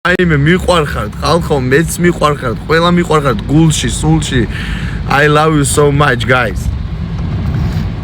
აიმე მიყვარხართ ხალხო, მეც მიყვარხართ, ყველა მიყვარხართ გულში, სულში. I love you so much guys.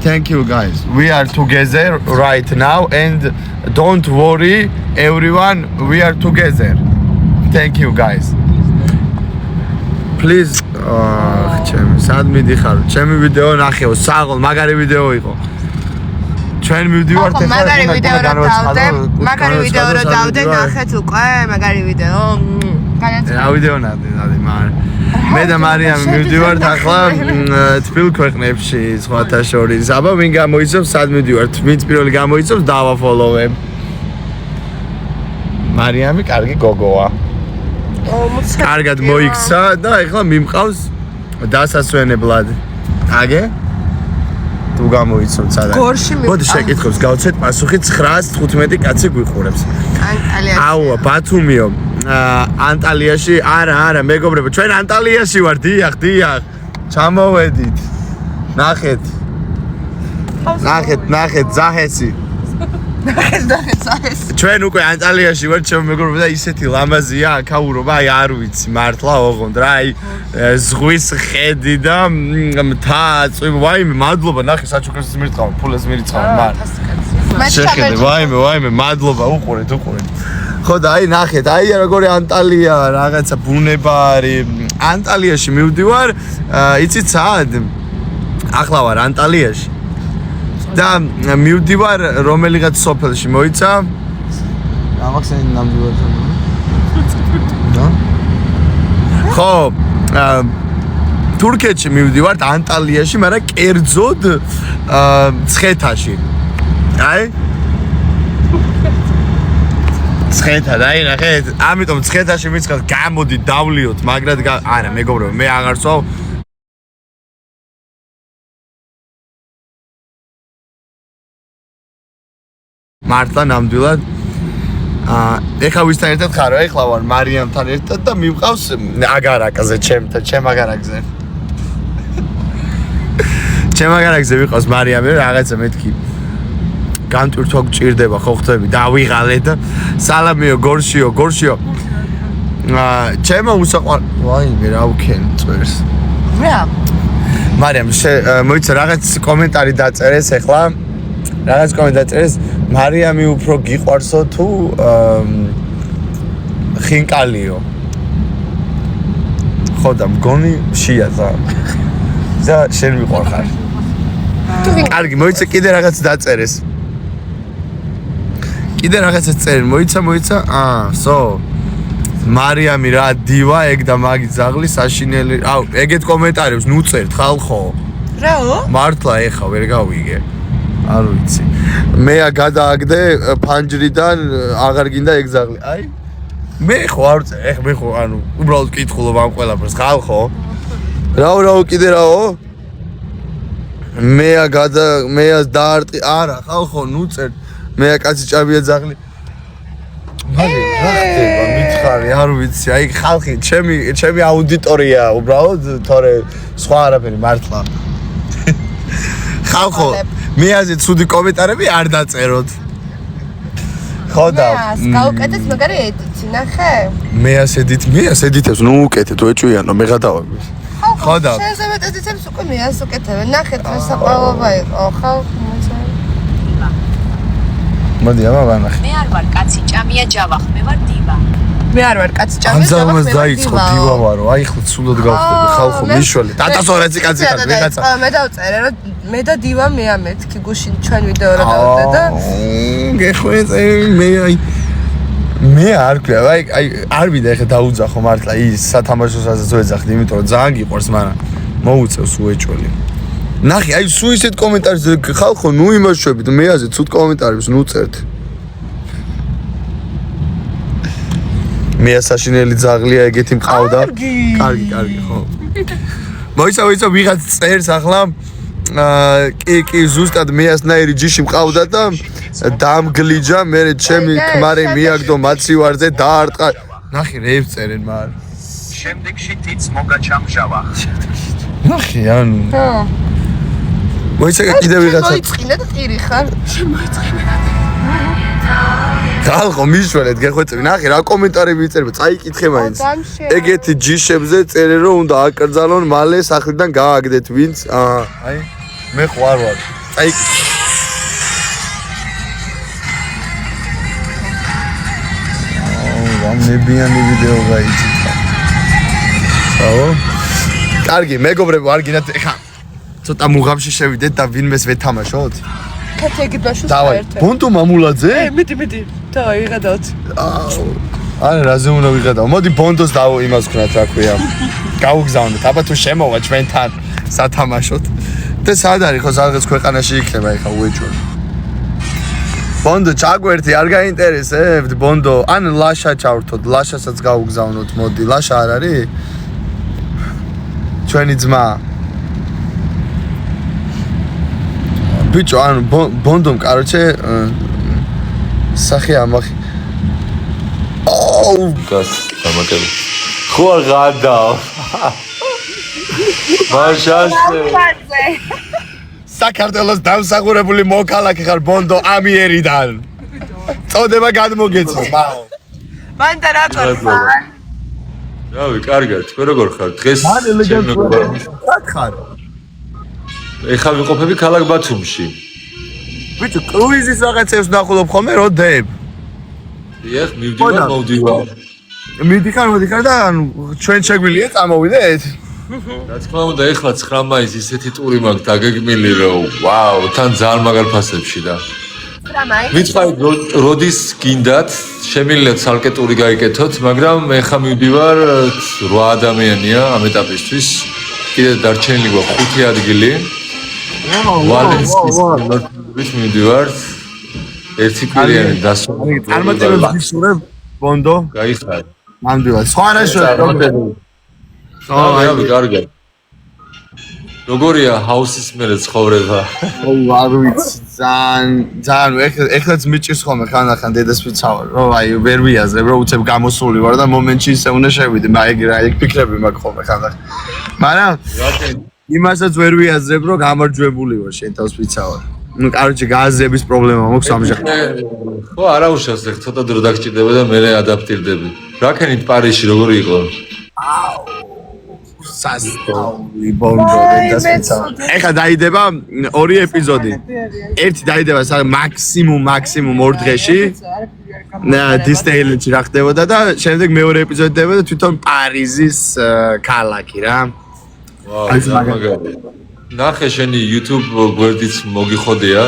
Thank you guys. We are together right now and don't worry everyone, we are together. Thank you guys. Please ჩემი სად მიდიხარ? ჩემი ვიდეო ნახეო, საღოლ, მაგარი ვიდეო იყო. ჩვენ მივდივართ ახლა მაგარი ვიდეო რა დავდე, მაგარი ვიდეო რა დავდე, ნახეთ უკვე, მაგარი ვიდეო. რა ვიდეო ნადი, მაგრამ მე და მარიამ მივდივართ ახლა თბილ ქვეყნებში სხვათა შორის. აბა ვინ გამოიცავს, სად მივდივართ? ვინც პირველი გამოიცავს, დავაფოლოვებ. მარიამი კარგი გოგოა. კარგად მოიქცა და ეხლა მიმყავს დასასვენებლად. აგე? თუ გამოიცნობ სადა. მოდი შეკითხვებს გავცეთ პასუხი 915 კაცი გვიყურებს. ანტალიაში. აუ, ბათუმიო. ანტალიაში, არა, მეგობრებო, ჩვენ ანტალიაში ვარ, დიახ. ჩამოვედით. ნახეთ, ზაჰესი. ნახეთ, ზაჰესი. ჩვენ უკვე ანტალიაში ვარ, ჩემო მეგობრებო და ისეთი ლამაზია აქაურობა, აი არ ვიცი, მართლა ოღონდ რა, აი ზღვის ხედი და მთა, წვიმი, ვაიმე, მადლობა, ნახე საჩუქრებს მირწყავ, ფულებს მირწყავ, მარ. შეხედე, ვაიმე, მადლობა, უყურეთ. ხო და აი ნახეთ, აი როგორი ანტალია, რაღაცა ბუნება არის. ანტალიაში მივდივარ, იცით სად? ახლა ვარ ანტალიაში. და მივდივარ რომელიღაც სოფელში, მოიცა? ამახსენე ნამდვილად. ხო, თურქეთში მივდივართ ანტალიაში, მაგრამ კერძოდ ცხეთაში. აი? ცხეთა, აი ნახეთ, ამიტომ ცხეთაში მისხათ გამოდი დავლიოთ, მაგრად არა, მეგობრებო, მე აღარ ვსვავ. მართლა ნამდვილად ეხლა ვისთან ერთად ხარო? ეხლა ვარ მარიამთან ერთად და მივყავს აგარაკზე, ჩემ აგარაკზე. ჩემ აგარაკზე ვიყავს მარიამი, რაღაცა მეთქი. განტვირთვა გჭირდება, ხო ხტები, დავიღალე და სალამიო, გორშიო. ჩემო უსაყვარ, ვაიმე რა ვქენ წერს. რა? მარიამ, მოიცა რაღაც კომენტარი დაწერეს ეხლა. რაღაც კომენტარი დაწერეს, მარიამი უფრო გიყვარსო თუ ხინკალიო. ხო და მგონი შიაცა. და შენ მიყვარხარ. კარგი, მოიცა კიდე რაღაც დაწერეს. კიდე რაღაცა წერენ, მოიცა, სო. მარიამი რა დივა, ეგ და მაგი ძაღლი საშინელი. აუ, ეგეთ კომენტარებს ნუ წერთ ხალხო. რაო? მართლა ეხა ვერ გავიგე. არ ვიცი. მე გადააგდე ფანჯრიდან, აღარ გინდა ეგ ძაღლი. აი. მე ხო არ წე, მე ხო ანუ უბრალოდ კითხულობ ამ ყველაფერს, ხალხო. რაო კიდე რაო? მე დაარტყი, არა, ხალხო, ნუ წერთ. მე კაცი ჭაბია ძაღლი. მალე რა ხდება, მითხარი, არ ვიცი, აი ხალხი, ჩემი აუდიტორია, უბრალოდ, თორე სხვა არაფერი მართლა. ხალხო, მეაზე ცუდი კომენტარები არ დაწეროთ. ხო და გავუკეთეთ მაგარი ედიტი, ნახე? მეას ედიტებს, ნუ უკეთეთ, ეჭვიანო, მე გადავაგდე. ხო და შენზე ედიტებს უკვე მეას უკეთებენ, ნახეთ, რა საყვარლობა იყო, ხო? მოდი ამა ვანახე. მე არ ვარ კაცი ჭამია ჯავახ, მე ვარ დივა. მე არ ვარ კაცი ჭამია ჯავახ, ამას დაიწყო დივა ვარო, აი ხო ცუდად გავხდები ხალხო, მიშველი. დადასორეცი კაცი ვიღაცა. მე დავწერე რომ მე და დივა მეა მეთქი გუშინ ჩვენ ვიდეო რა დავდე და გეხვეწე მე არ ქვია, აი არ ვიდა ეხა დაუძახო მართლა ის სათამაშოსაც ვეძახდი, იმიტომ რომ ძალიან გიყვარს, მაგრამ მოუწევს უეჭველი. ნახე, აი სულ ისეთ კომენტარებს ხალხო, ნუ იმაშვებით, მეაზე ცუდ კომენტარებს ნუ წერთ. მე საშინელი ძაღლია, ეგეთი მყავდა. კარგი, ხო. მოიცა ვიღაც წერს ახლა კი ზუსტად მეასნაირი ჯიში მყავდა და დამგლიჯა, მე ჩემი ქმარი მიაგდო მაცივარზე დაარტყა. ნახე, რეებს წერენ მაგრამ. შემდეგში თიც მოგაჩამჟავა. ნახე, ანუ. ხო. მოიცა კიდე ვიღაცა. მოიწყინე და ტირი ხარ. შემოიწყინე. ხალხო მიშველეთ გეხვეწები ნახე რა კომენტარები იწერება წაიკითხე მაინც ეგეთი ჯიშებზე წერე რომ უნდა აკრძალონ მალე სახლიდან გააგდეთ ვინც აი მე ხوار ვარ წაიკითხე ნებიანი ვიდეო გაიწია. აო. კარგი, მეგობრებო, არ გინდათ ეხა ცოტა მუღამში შევიდეთ და ვინმეს ვეთამაშოთ? ქეთეგიბაშოს დავაი, ბონდო მამულაძე? მიდი. დავაი, ვიღადავთ. არა, რაზე უნდა ვიღადავ? მოდი ბონდოს დავო იმას ვქნათ, რა ქვია. გავუგზავნოთ. აბა თუ შემოვა ჩვენთან სათამაშოთ. და სად არის ხო სადღაც ქვეყანაში იქნება ეხა უეჭვო. ბონდო ჩაგვერთი არ გაინტერესებთ ბონდო ან ლაშა ჩავრთოთ ლაშასაც გავუგზავნოთ მოდი ლაშა არ არის ჩვენი ძმა ბიჭო ან ბონდომ კაროჩე სახე ამახი აუ გას დამაკები ხო გადავ მაშასე საქართველოს დამსახურებული მოქალაქე ხარ ბონდო ამიერიდან. წოდება გადმოგეცეს, მაო. მანდა რა გქონდა? რავი, კარგად, თქვენ როგორ ხარ? დღეს ხარ. ეხლა ვიყოფები ქალაქ ბათუმში. ბიჭო, კრუიზის რაღაცებს ნახულობ ხოლმე როდებ? დიახ, მოვდივარ. მიდიხარ და ჩვენ შეგვიძლია წამოვიდეთ? რა თქმა უნდა, ეხლა 9 მაისს ისეთი ტური მაქვს დაგეგმილი, რომ ვაუ, თან ძალიან მაგარ ფასებში და. მითხარით, როდის გინდათ, შემიძლია ცალკე ტური გაიკეთოთ, მაგრამ ეხლა მივდივარ 8 ადამიანია ამ ეტაპისთვის. კიდე დარჩენილი გვაქვს 5 ადგილი. ვალენსკის მივდივარ. ერთი კვირიანი დასვა. წარმატებებს გისურვებ, ბონდო. გაიხარე. ნამდვილად. სხვა რა შეგვიძლია? რავი, კარგად. როგორია ჰაუსის მერე ცხოვრება? ოუ, არ ვიცი, ძალიან ეხლაც მიჭირს ხოლმე ხანდახან დედას ვიცავარ, რომ აი ვერ ვიაზრებ, რომ უცებ გამოსული ვარ და მომენტში ისე უნდა შევიდე, აი ფიქრები მაქვს ხოლმე ხანდახან. მაგრამ იმასაც ვერ ვიაზრებ, რომ გამარჯვებული ვარ, შენ თავს ვიცავარ. ну, короче, გაზების პრობლემა მაქვს ამჟამად. ხო, არა უშავს, ეხლა ცოტა დრო დაგჭირდება და მე ადაპტირდები. რაკენით პარიზში როგორი იყო? სასწაული ბონდო დედას ვიცავარ. ეხლა დაიდება 2 ეპიზოდი. ერთი დაიდება მაქსიმუმ 2 დღეში. დისნეილენდში რა ხდებოდა და შემდეგ მეორე ეპიზოდი დებოდა და თვითონ პარიზის ქალაქი რა. ვაუ, მაგარი. ნახე შენი YouTube გვერდიც მოგიხოდია.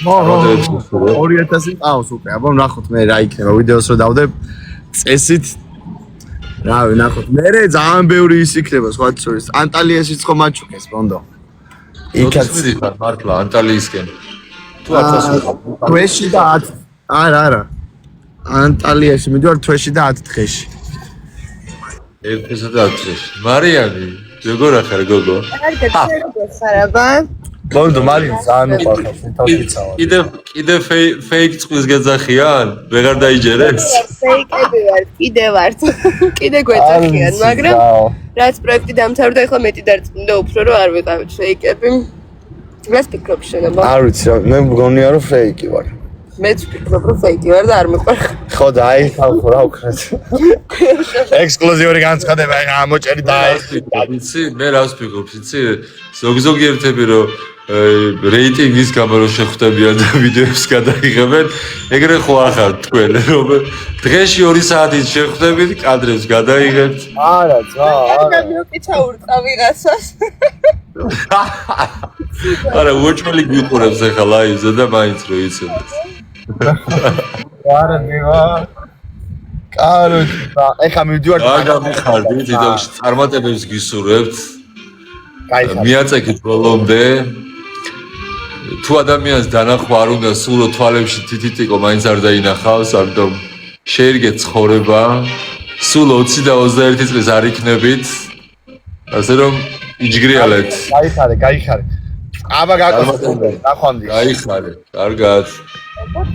2000 ყავს უკვე. აბა ნახოთ მე რა იქნება ვიდეოს რო დავდებ წესით რავი, ნახოთ. მე ძალიან ბევრი ის იქნება სხვა შორის. ანტალიაშიც ხო მაჩუკეს ბონდო. იქაც მიდიხარ მართლა ანტალიისკენ. თუ 1000 თვეში და 10 არა. ანტალიაში მიდივარ თვეში და 10 დღეში. ერთესა და 10 დღეში. მარიამი, როგორ ახარ გოგო? კარგად ხარაბა. ბონდო მარიამ ძალიან უყვარს თავს ვიცავარ. კიდე ფეიქ წყვილს გეძახიან? ვეღარ დაიჯერეთ? ფეიკები ვარ, კიდე ვარ. კიდე გვეძახიან, მაგრამ რაც პროექტი დამთავრდა, ახლა მეტი დარწმუნდა უფრო რომ არ ვიყავით ფეიკები. რას ფიქრობ შენ აბა? არ ვიცი, მე მგონია რომ ფეიკი ვარ. მეც ვფიქრობ რომ ფეიკი ვარ და არ მიყვარხარ. ხო და აი ხალხო რა ვქნათ. ექსკლუზიური განცხადება ახლა ამოჭერი და იცი, მე რას ვფიქრობ, იცი? ზოგიერთები რომ რეიტინგის გამო რომ შეხვდებიან და ვიდეოებს გადაიღებენ, ეგრე ხო ახარ თქვენ, რომ დღეში 2 საათით შეხვდებით, კადრებს გადაიღებთ. არა, ძმა, და მიუკიჩა ურტყა ვიღაცას. არა, უჩველი გიყურებს ახლა ლაივზე და მაინც რო იცოდეთ. არა, მევა. კაროჩე, ეხა მივდივარ. რა გამიხარდით, იდეაში წარმატებებს გისურვებთ. მიაწექით ბოლომდე. თუ ადამიანს დანახვა არ უნდა სულო თვალებში თითიტიკო მაინც არ დაინახავს, ამიტომ შეირგეთ ცხოვრება. სულ 20 და 21 წლის არ იქნებით. ასე რომ იჯგრიალეთ. გაიხარე. აბა გაკეთე. ნახვამდის. გაიხარე. კარგად.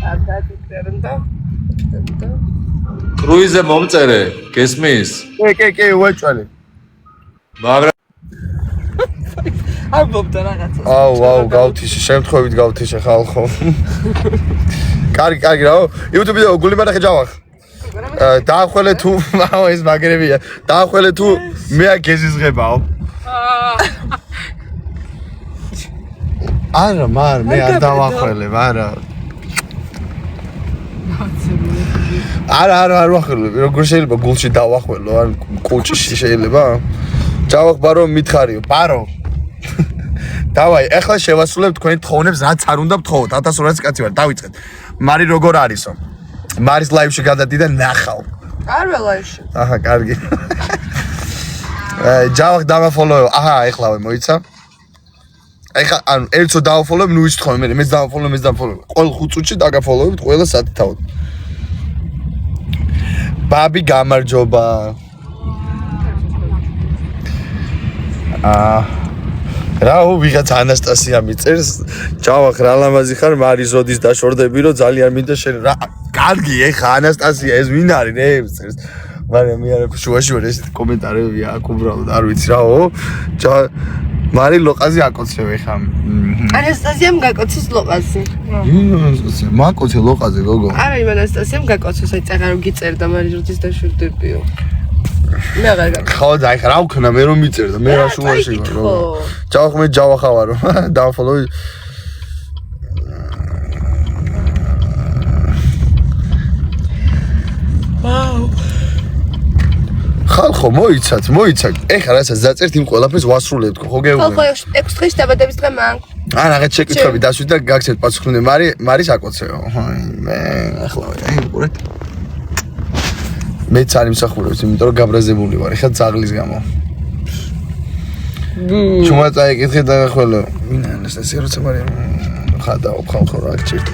კარგად იქნებოდა. კრუიზე მომწერე, გესმის? კი, უეჭველი. მაგრამ ამბობდა რაღაცას. აუ, გავთიშე, შემთხვევით გავთიშე ხალხო. კარგი რაო. YouTube-ზე გულიმარა ხეჯავახ. დაახველე თუ, აუ ეს მაგრებია. დაახველე თუ მე აქ გეზიზღებაო. არა, მე არ დავახველებ, არა. არ ვახველებ, როგორ შეიძლება გულში დავახველო, ან კუჭში შეიძლება? ჯავახ ბარო მითხარიო, ბარო. დავაი, ეხლა შევასრულებ თქვენი თხოვნებს, რაც არ უნდა ვთხოვოთ. 1200 კაცი ვარ, დავიწყეთ. მარი როგორ არისო? მარის ლაივში გადადიდა ნახავ. არ ვარ ლაივში. აჰა, კარგი. ჯავახ დამაფოლოო. აჰა, ეხლავე მოიცა. ეხლა ანუ ერთო დავაფოლოებ, ნუ იცთხო მე, მეც დავაფოლოებ. ყოველ 5 წუთში დაგაფოლოებთ ყველა სათითაოდ. ბაბი გამარჯობა. რაო ვიღაც ანასტასია მიწერს, ჯავახ რა ლამაზი ხარ, მარი ზოდის დაშორდები რომ ძალიან მინდა შენ რა. კარგი, ეხა ანასტასია ეს ვინ არის რე წერს. მაგრამ მე არ შუაში ვარ ესეთი კომენტარები აქ უბრალოდ არ ვიცი რაო. მარი ლოყაზი აკოცევ ეხა. ანასტასიამ გაკოცეს ლოყაზი. ანასტასია, მაკოცე ლოყაზე გოგო. არა, ანასტასიამ გაკოცეს, აი წაღარ გიწერდა მარი ზოდის დაშორდებიო. მე აღარ გაკეთე. ხო და ეხა რა ვქნა მე რომ მიწერდა, მე რა შუაში ვარ რა. ჯავახ მე ჯავახავარო, დავაფოლოი. ვაუ. ხალხო მოიცათ, ეხა რასაც დაწერთ იმ ყველაფერს ვასრულებთ, ხო გეუბნები. ხო 6 დღეში დაბადების დღე მაქვს. ან რაღაც შეკითხვები დასვით და გაგცეთ პასუხი. მარის აკოცეო. მე ახლა უყურეთ. მეც არ იმსახურებს, იმიტომ რომ გაბრაზებული ვარ, ეხლა ძაღლის გამო. ჩუმა წაიკითხე და ხოლო. ვინ ანასტასია როცა მარია ხადაო ხალხო რა გჭირთ.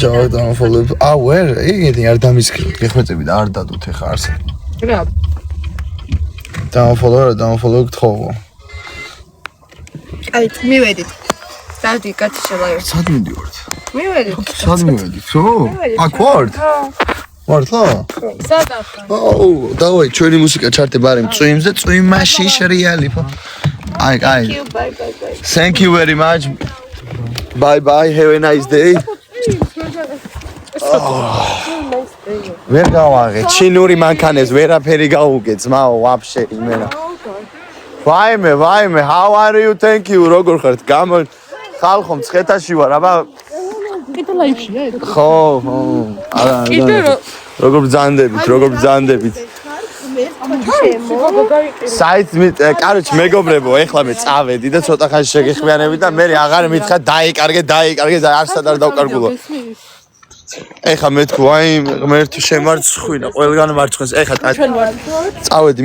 ჯავახ დამაფოლოებ. ვერ, ეგეთი არ დამისქროთ, გეხვეწები და არ დადოთ ეხა არსად. რა? დამაფოლოებ გთხოვო. აი, მივედით. დადი კაცი შელაიო. სად მიდივართ? მივედით. სად მივედით? აქ ვართ? მართლა? სადაფა. დავაი, ჩვენი მუსიკა ჩართება არის წვიმს და წვიმაში შრიალი. აი. Bye. Thank you very much. Bye. Have a nice day. ვერ გავაღე, ჩინური მანქანებს ვერაფერი გაუგე, ძმაო, ვაფშე იმენა. ვაიმე, how are you? Thank you. როგორ ხართ? ხალხო მცხეთაში ვარ, აბა. კიდე ლაივშია ეგ. ხო. არა. როგორ ბრძანდებით? საით კაროჩ მეგობრებო, ეხლა მე წავედი და ცოტა ხანში შეგეხმიანები და მე აღარ მითხრა დაიკარგე და არსად არ დავკარგულა. ეხლა მე თქვი, ღმერთი შემარცხვინა, ყველგან მარცხენს. ეხლა წავედი